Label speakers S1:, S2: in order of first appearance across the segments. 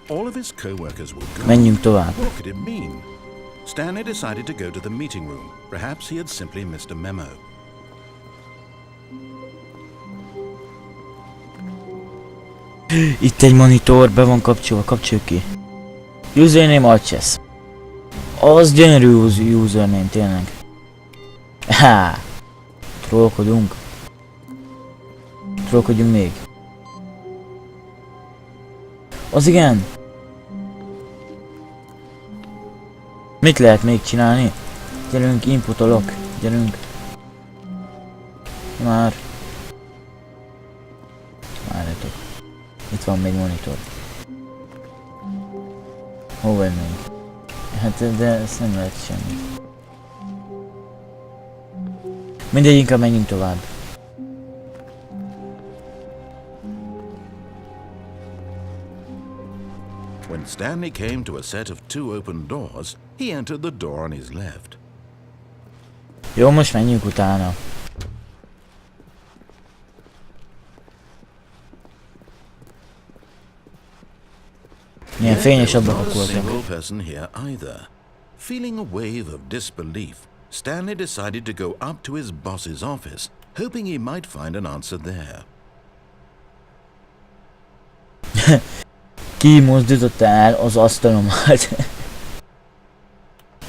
S1: All of his co-workers were gone.
S2: Menjünk tovább.
S1: What could it mean? Stanley decided to go to the meeting room. Perhaps he had simply missed a memo.
S2: Itt egy monitor, be van kapcsolva, kapcsoljuk ki. Username Alchess. Az gyönyörű username, tényleg. Há! Trollkodunk. Trollkodjunk még. Az igen! Mit lehet még csinálni? Gyerünk, inputolok. Gyerünk. Várjatok. Itt van még monitor. Hova még? Hát de ezt nem lehet semmit. Mindegy, inkább menjünk tovább.
S1: When Stanley came to a set of 2 open doors, he entered the door on his left.
S2: Jó, most menjünk utána. Milyen fényes ablakok voltak.
S1: Single person here either. Feeling a wave of disbelief, Stanley decided to go up to his boss's office, hoping he might find an answer there.
S2: Ki mozdította el az asztalomat?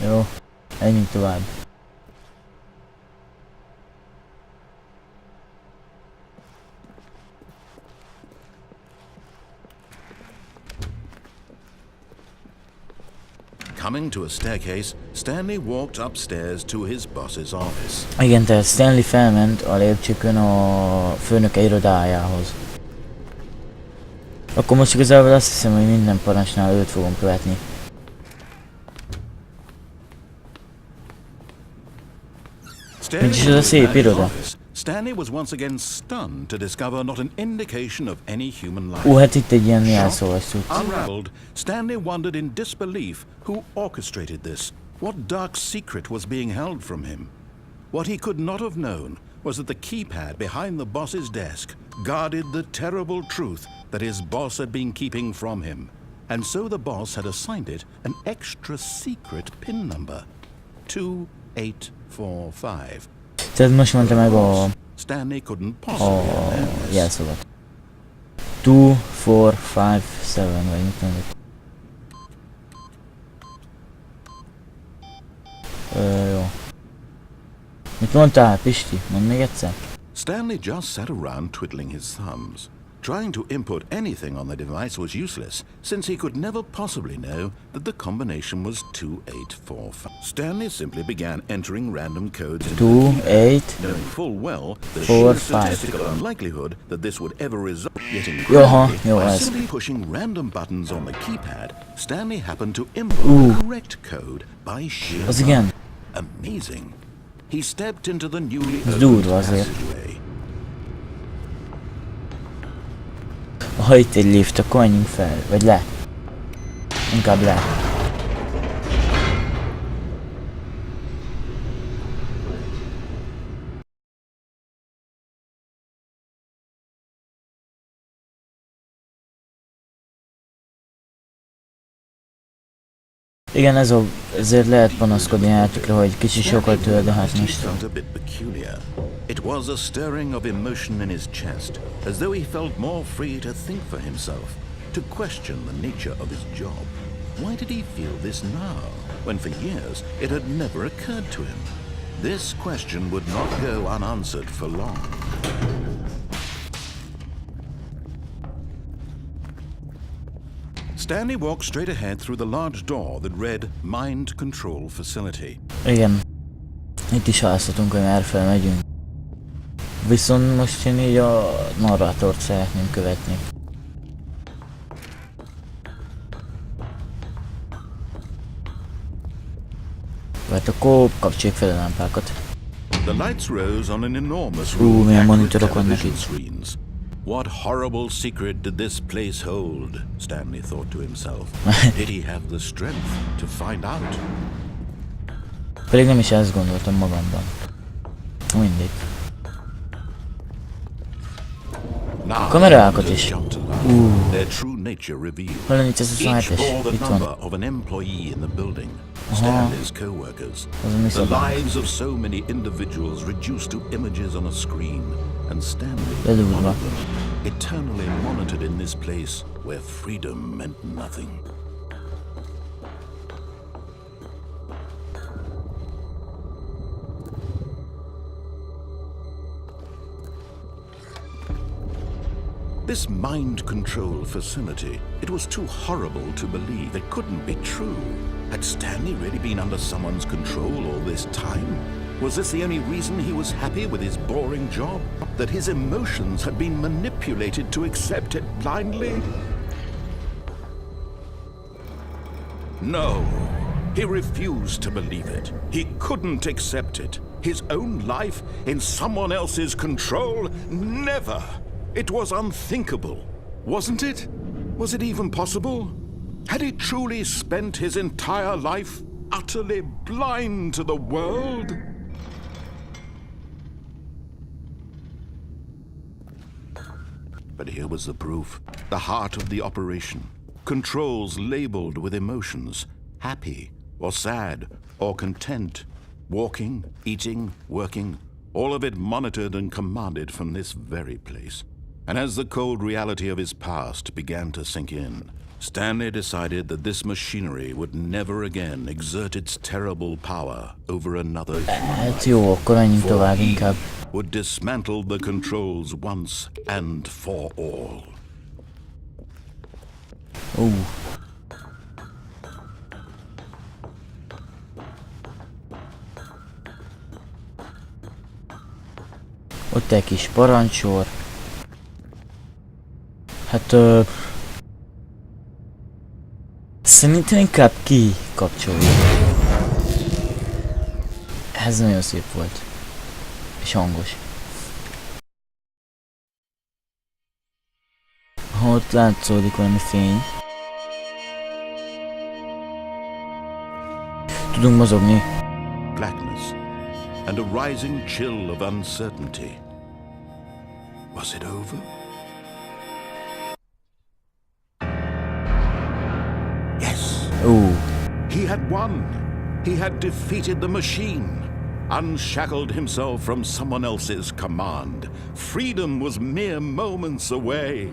S2: Jó, menjünk tovább.
S1: Coming to a staircase, Stanley walked upstairs to his boss's office.
S2: Igen, tehát Stanley felment a lépcsőkön a főnöke irodájához. Akkor most igazából azt hiszem, hogy minden parancsnál őt fogom követni. Nincs is ez a szép iroda.
S1: Stanley was once again stunned to discover not an indication of any human life.
S2: Hát itt egy ilyen jelszóvasút.
S1: Unraveled, Stanley wondered in disbelief who orchestrated this, what dark secret was being held from him. What he could not have known was that the keypad behind the boss's desk guarded the terrible truth that his boss had been keeping from him. And so the boss had assigned it an extra secret PIN number. 2845.
S2: Tehát most mondta meg a jelszóvat. 2, 4, 5, 7, vagy mit mondott? Jó. Mit mondtál, Pisti? Mondd még egyszer.
S1: Stanley just sat around twiddling his thumbs. Trying to input anything on the device was useless, since he could never possibly know that the combination was 2845. Stanley simply began entering random codes into
S2: 2, 8,
S1: knowing full well the
S2: 4, 5.
S1: statistical unlikelihood that this would ever result. Yet incredibly, by simply pushing random buttons on the keypad, Stanley happened to input the correct code by sheer
S2: az igen.
S1: Amazing. He stepped into the newly
S2: Ez
S1: opened
S2: durva azért.
S1: passageway.
S2: Ha itt egy lift, akkor menjünk fel, vagy le. Inkább le. Igen, ezért lehet panaszkodni játékra, hogy kicsi sokat tőle, de hát most...
S1: It was a stirring of emotion in his chest, as though he felt more free to think for himself, to question the nature of his job. Why did he feel this now, when for years it had never occurred to him? This question would not go unanswered for long. Stanley walked straight ahead through the large door that read Mind Control Facility.
S2: Igen. Itt is házhatunk, hogy már felmegyünk. Viszont most én így a narrátort szeretném követni. Hát akkor kapcsoljuk fel a lámpákat.
S1: The lights rose on an enormous
S2: milyen
S1: room
S2: monitorok
S1: with
S2: vannak
S1: television
S2: itt.
S1: screens. What horrible secret did this place hold? Stanley thought to himself. Did he have the strength to find out?
S2: Pedig nem is ezt gondoltam magamban. Mindig. A kamerákat is.
S1: their true nature revealed.
S2: Hol a
S1: Each
S2: 427-es?
S1: bore the
S2: Itt van.
S1: number of an employee in the building, Stanley's co-workers.
S2: Az a mi
S1: The
S2: szobánk.
S1: lives of so many individuals reduced to images on a screen, and Stanley,
S2: Bedurva.
S1: one of them, eternally monitored in this place where freedom meant nothing. This mind control facility, it was too horrible to believe. It couldn't be true. Had Stanley really been under someone's control all this time? Was this the only reason he was happy with his boring job? That his emotions had been manipulated to accept it blindly? No, he refused to believe it. He couldn't accept it. His own life in someone else's control? Never! It was unthinkable, wasn't it? Was it even possible? Had he truly spent his entire life utterly blind to the world? But here was the proof. The heart of the operation. Controls labeled with emotions. Happy, or sad, or content. Walking, eating, working. All of it monitored and commanded from this very place. And as the cold reality of his past began to sink in, Stanley decided that this machinery would never again exert its terrible power over another
S2: Hát jó, akkor menjünk tovább
S1: he
S2: inkább.
S1: would dismantle the controls once and for all.
S2: Ott egy kis parancsor. Hát szerintem inkább kikapcsoljuk. Ez nagyon szép volt. És hangos. Ha ott látszódik valami fény. Tudunk mozogni.
S1: Blackness and a rising chill of uncertainty. Was it over? Yes. He had won. He had defeated the machine, unshackled himself from someone else's command. Freedom was mere moments away.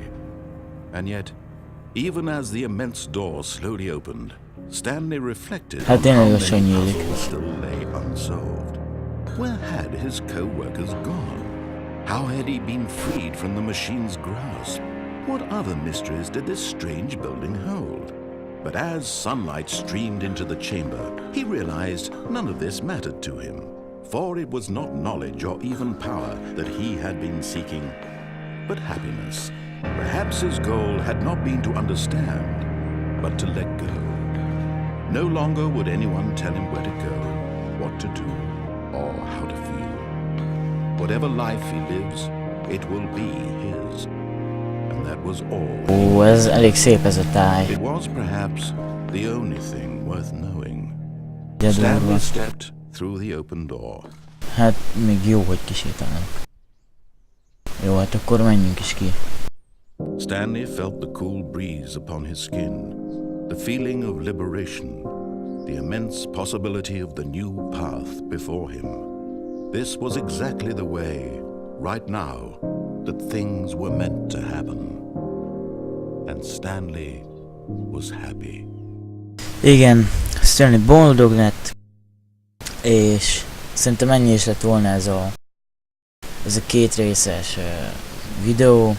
S1: And yet, even as the immense door slowly opened, Stanley reflected on how many puzzles still lay unsolved. Where had his co-workers gone? How had he been freed from the machine's grasp? What other mysteries did this strange building hold? But as sunlight streamed into the chamber, he realized none of this mattered to him, for it was not knowledge or even power that he had been seeking, but happiness. Perhaps his goal had not been to understand, but to let go. No longer would anyone tell him where to go, what to do, or how to feel. Whatever life he lives, it will be his. And that was all.
S2: Ó, ez elég szép ez a táj.
S1: It was perhaps the only thing worth knowing.
S2: De
S1: Stanley
S2: durva.
S1: stepped through the open door.
S2: Hát még jó, hogy kisétálnak. Jó, hát akkor menjünk is ki.
S1: Stanley felt the cool breeze upon his skin, the feeling of liberation, the immense possibility of the new path before him. This was exactly the way, right now, that things were meant to happen. And Stanley was happy.
S2: Igen, Stanley boldog lett, és szerintem ennyi is lett volna ez a két részes videó.